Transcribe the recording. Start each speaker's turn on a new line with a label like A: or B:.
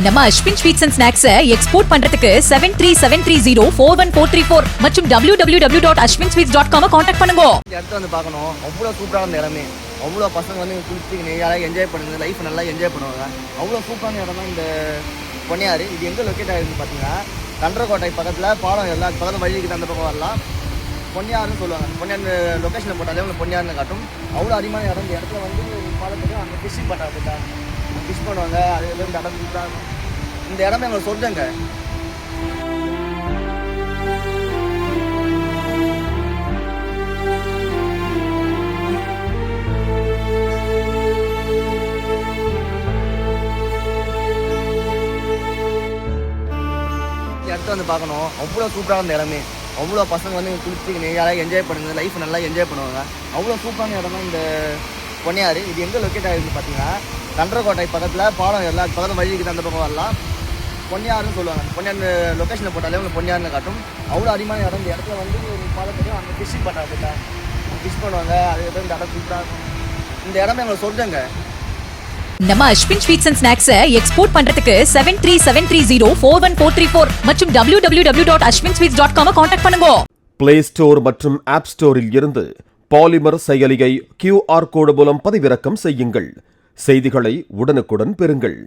A: நம்ம Ashwin sweets and snacks export பண்றதுக்கு 7373041434 மற்றும் www.ashwinsweets.com கான்டாக்ட் பண்ணுங்க.
B: இந்த இடத்த வந்து பார்க்கணும். அவ்வளோ சூப்பரான இடமே. அவ்வளோ பசங்க வந்து குளிச்சு நிறைய என்ஜாய் பண்ணுங்க, லைஃப் நல்லா என்ஜாய் பண்ணுவாங்க. அவ்வளோ சூப்பரான இடம் தான் இந்த பொன்னியாறு. இது எங்கே லொக்கேட் ஆகிருக்குன்னு பார்த்தீங்கன்னா தண்டரக்கோட்டை பக்கத்தில் பாலம் எல்லா பக்கத்தில் வழிக்கு அந்த பக்கம் வரலாம். பொன்னியாறுன்னு சொல்லுவாங்க. பொன்னியாறு லொக்கேஷனில் போட்டாலே உங்களுக்கு பொன்னியாறுன்னு காட்டும். அவ்வளோ அருமையான இடம். இந்த இடத்துல வந்து பாலத்துக்கு அங்கே ஃபிஷிங் பண்ணுறாங்க, ஃபிஷ் பண்ணுவாங்க. அது இந்த இடம் சூப்பராக இருக்கும். இந்த இடமே எங்களுக்கு சொல்லுங்க. இடத்த வந்து பார்க்கணும். அவ்வளோ சூப்பரான இடமே. அவ்வளோ பசங்க வந்து குளிச்சு நிறைய என்ஜாய் பண்ணுங்க, லைஃப் நல்லா என்ஜாய் பண்ணுவாங்க. அவ்வளோ சூப்பரான இடம் தான் இந்த பொன்னியாறு. இது எங்கே லொக்கேட் ஆகிருக்குன்னு பார்த்தீங்கன்னா தண்டரக்கோட்டை பக்கத்தில் பாலம் எல்லா பக்கத்தில் வழிக்கு அந்த பக்கம் வரலாம். பொன்னியாறுன்னு சொல்லுவாங்க. பொன்னியாறு லொக்கேஷனில் போட்டாலே உங்களுக்கு பொன்னியாறுன்னு காட்டும். அவ்வளோ அருமையான இடம். இந்த இடத்துல வந்து பாலத்துக்கு அங்கே ஃபிஷிங் பண்ணுறாங்க, ஃபிஷ் பண்ணுவாங்க. அது இந்த இடம் சூப்பராக இருக்கும். இந்த இடமே எங்களுக்கு சொல்லுங்க.
A: நம்ம Ashwin sweets and snacks export பண்றதுக்கு 7373041434 மற்றும் www.ashwinsweets.com கான்டாக்ட் பண்ணுங்க.
C: பிளே ஸ்டோர் மற்றும் ஆப் ஸ்டோரில் இருந்து பாலிமர் செயலியை QR கோடு மூலம் பதிவிறக்கம் செய்யுங்கள். செய்திகளை உடனுக்குடன் பெறுங்கள்.